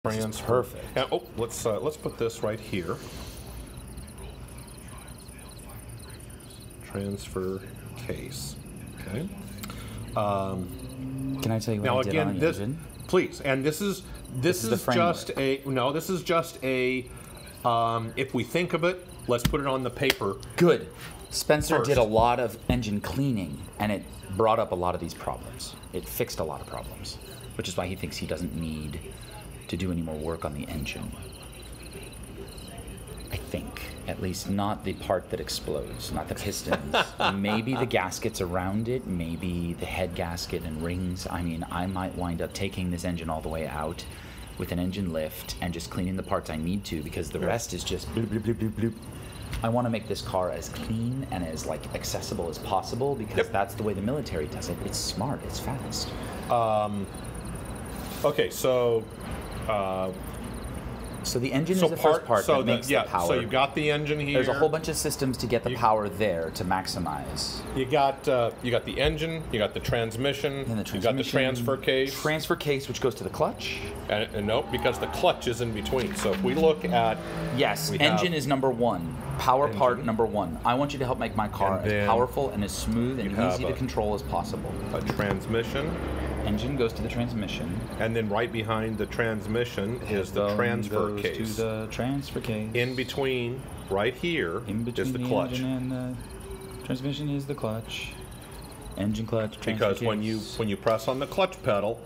Transfer. Perfect. And, oh, let's put this right here. Transfer case. Okay. Can I tell you what Now I did again, on the this engine? please, and this is just a no. This is just a. If we think of it, let's put it on the paper. Good. Spencer First. did a lot of engine cleaning, and it brought up a lot of these problems. It fixed a lot of problems, which is why he thinks he doesn't need to do any more work on the engine. I think. At least not the part that explodes, not the pistons. Maybe the gaskets around it, maybe the head gasket and rings. I mean, I might wind up taking this engine all the way out with an engine lift and just cleaning the parts I need to, because the rest is just bloop, bloop, bloop, bloop, bloop. I want to make this car as clean and as accessible as possible, because that's the way the military does it. It's smart, it's fast. Okay, so. So the engine is the first part that makes the power. So you've got the engine here. There's a whole bunch of systems to get the power there to maximize. You got the engine, you got the transmission, you got the transfer case. Transfer case, which goes to the clutch. And no, because the clutch is in between. So if we look at... Yes, engine is number one. Power part number one. I want you to help make my car as powerful and as smooth and easy to control as possible. A transmission. Engine goes to the transmission. And then right behind the transmission is the transfer case. To the transfer case. In between, right here, is the clutch. Engine and the transmission is the clutch. Engine, clutch, transfer because case. when you press on the clutch pedal,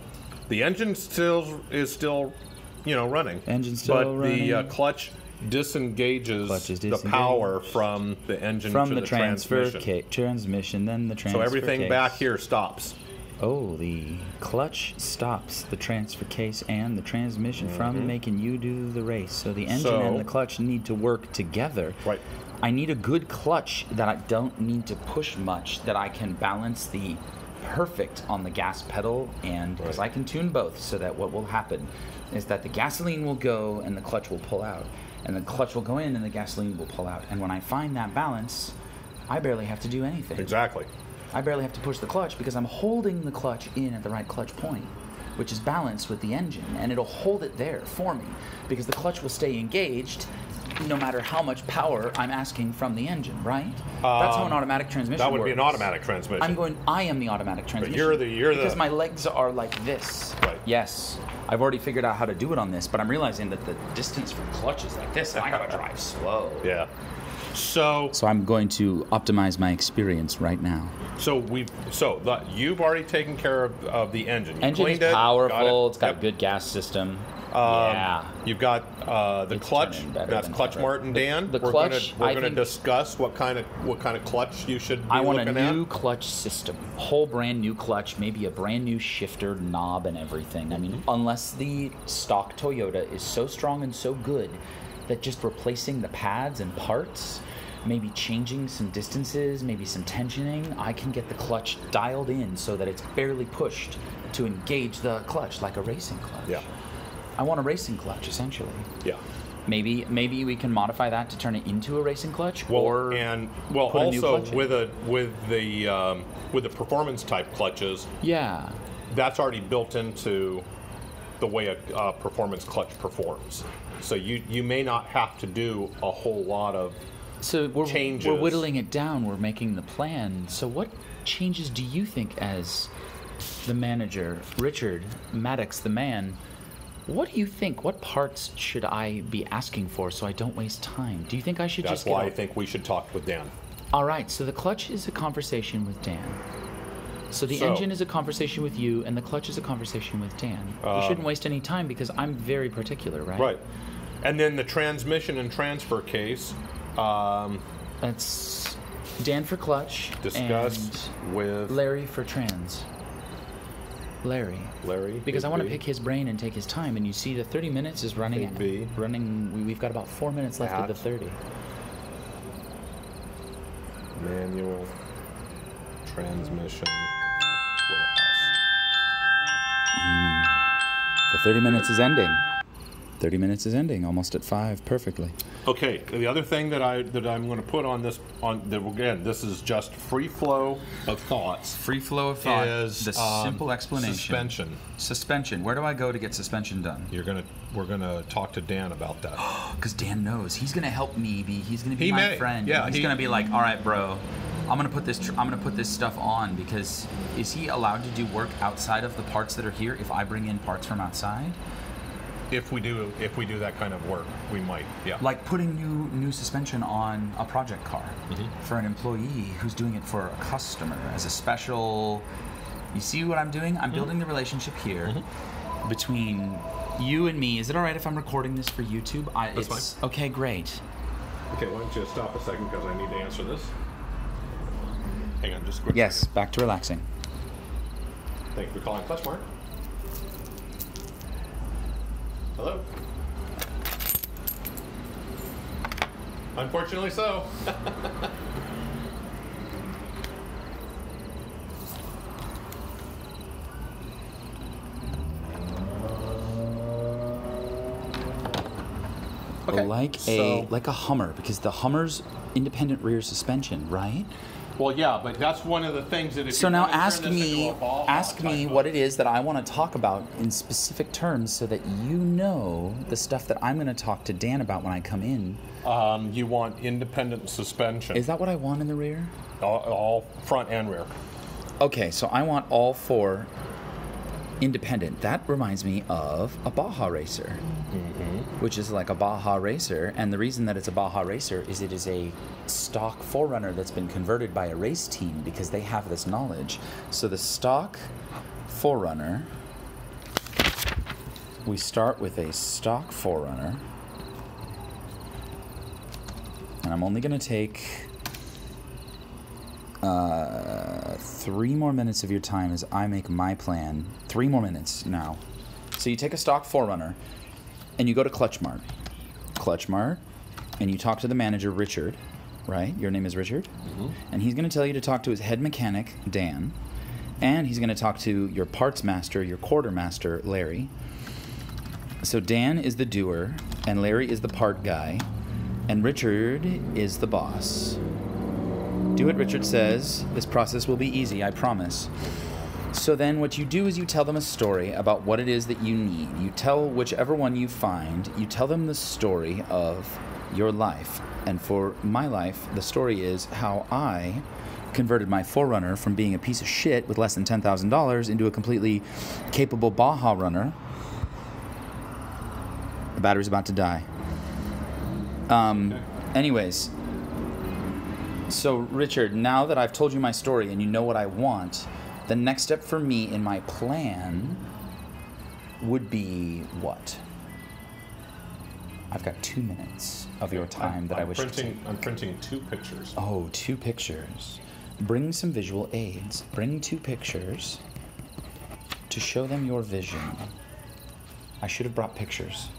the engine is still running. Engine still running. But the clutch disengages the power from the engine to the transmission. Transmission, then the transfer So everything case. back here stops. Oh, the clutch stops the transfer case and the transmission from making you do the race. So the engine and the clutch need to work together. Right. I need a good clutch that I don't need to push much, that I can balance the perfect on the gas pedal, and because I can tune both, so that what will happen is that the gasoline will go and the clutch will pull out, and the clutch will go in and the gasoline will pull out. And when I find that balance, I barely have to do anything. Exactly. I barely have to push the clutch, because I'm holding the clutch in at the right clutch point, which is balanced with the engine, and it'll hold it there for me, because the clutch will stay engaged no matter how much power I'm asking from the engine, right? That's how an automatic transmission works. That would be an automatic transmission. I am the automatic transmission. But you're because my legs are like this. Right. Yes. I've already figured out how to do it on this, but I'm realizing that the distance from clutch is like this, and I gotta drive slow. Yeah. So I'm going to optimize my experience right now. You've already taken care of the engine. You Engine is cleaned powerful. It's got a good gas system. Yeah. You've got the clutch. That's Clutch Mart and Dan. The clutch. We're going to discuss what kind of clutch you should be looking at. I want a new clutch system, whole brand new clutch, maybe a brand new shifter, knob, and everything. I mean, unless the stock Toyota is so strong and so good that just replacing the pads and parts, maybe changing some distances, maybe some tensioning, I can get the clutch dialed in so that it's barely pushed to engage the clutch like a racing clutch. Yeah. I want a racing clutch, essentially. Yeah. Maybe we can modify that to turn it into a racing clutch, also clutch with the performance type clutches. Yeah. That's already built into the way a performance clutch performs. So you may not have to do a whole lot of changes. We're whittling it down. We're making the plan. So what changes do you think, as the manager, Richard Maddox, the man, what do you think? What parts should I be asking for so I don't waste time? Do you think I should That's why I think we should talk with Dan. All right, so the clutch is a conversation with Dan. So the engine is a conversation with you, and the clutch is a conversation with Dan. We shouldn't waste any time, because I'm very particular, right? Right. And then the transmission and transfer case. That's Dan for clutch. Discussed with Larry for trans. Larry. Because I want to pick his brain and take his time, and you see the 30 minutes is running. We've got about 4 minutes left of the 30. Manual transmission warehouse. The 30 minutes is ending. 30 minutes is ending, almost at 5, perfectly. Okay, the other thing that I'm going to put on this, again, this is just free flow of thoughts. Free flow of thought. Is the simple explanation. Suspension. Suspension. Where do I go to get suspension done? We're gonna talk to Dan about that. Because Dan knows he's gonna help me. He's gonna be my friend. Yeah, he's gonna be like, all right, bro. I'm gonna put this stuff on, because is he allowed to do work outside of the parts that are here if I bring in parts from outside? If we do that kind of work, we might, yeah. Like putting new suspension on a project car for an employee who's doing it for a customer as a special. You see what I'm doing? I'm building the relationship here between you and me. Is it all right if I'm recording this for YouTube? That's fine. Okay, great. Okay, why don't you stop a second, because I need to answer this. Hang on, just quick. Yes, back to relaxing. Thank you for calling Clutch Mart. Hello? Unfortunately so. Okay. Like a Hummer, because the Hummer's independent rear suspension, right? Well, yeah, but that's one of the things that if so you now want to ask turn this into a ball me what it is that I want to talk about in specific terms, so that you know the stuff that I'm going to talk to Dan about when I come in. You want independent suspension. Is that what I want in the rear? All front and rear. Okay, so I want all 4 independent. That reminds me of a Baja Racer, which is like a Baja Racer, and the reason that it's a Baja Racer is it is a stock 4Runner that's been converted by a race team, because they have this knowledge. So the stock 4Runner, we start with a stock 4Runner, and I'm only going to take 3 more minutes of your time as I make my plan. 3 more minutes now. So you take a stock 4Runner and you go to Clutch Mart, and you talk to the manager, Richard, right? Your name is Richard? And he's going to tell you to talk to his head mechanic, Dan, and he's going to talk to your parts master, your quartermaster, Larry. So Dan is the doer, and Larry is the part guy, and Richard is the boss. Do what Richard says. This process will be easy, I promise. So then what you do is you tell them a story about what it is that you need. You tell whichever one you find, you tell them the story of your life. And for my life, the story is how I converted my 4Runner from being a piece of shit with less than $10,000 into a completely capable Baja runner. The battery's about to die. Anyways, so Richard, now that I've told you my story and you know what I want, the next step for me in my plan would be what? I've got 2 minutes of your time that I wish to take. I'm printing 2 pictures. Oh, 2 pictures. Bring some visual aids. Bring 2 pictures to show them your vision. I should have brought pictures.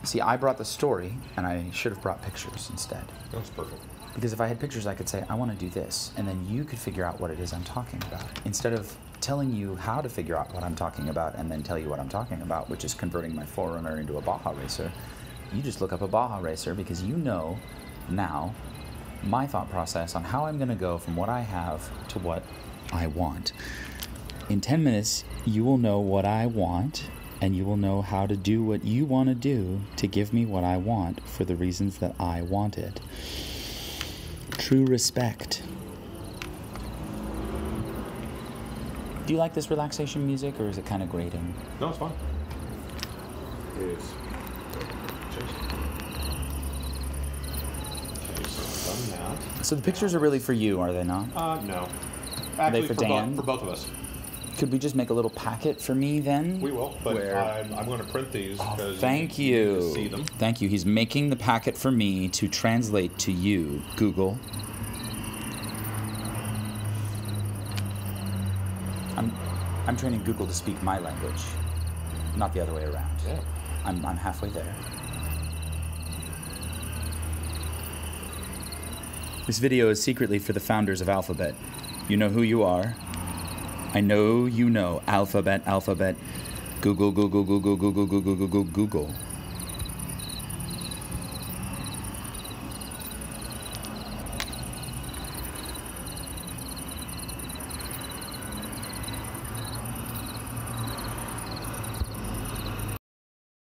See, I brought the story, and I should have brought pictures instead. That's perfect. Because if I had pictures, I could say, I want to do this, and then you could figure out what it is I'm talking about. Instead of telling you how to figure out what I'm talking about and then tell you what I'm talking about, which is converting my 4Runner into a Baja Racer, you just look up a Baja Racer, because you know now my thought process on how I'm going to go from what I have to what I want. In 10 minutes, you will know what I want, and you will know how to do what you want to do to give me what I want for the reasons that I want it. True respect. Do you like this relaxation music, or is it kind of grating? No, it's fine. It is. Okay, so I've done that. So the pictures are really for you, are they not? No. Are Actually, they for Dan? For both of us. Could we just make a little packet for me then? We will, but I'm going to print these because thank you you. need to see them. Thank you. He's making the packet for me to translate to you, Google. I'm training Google to speak my language, not the other way around. Yeah. I'm halfway there. This video is secretly for the founders of Alphabet. You know who you are. I know you know Alphabet. Google.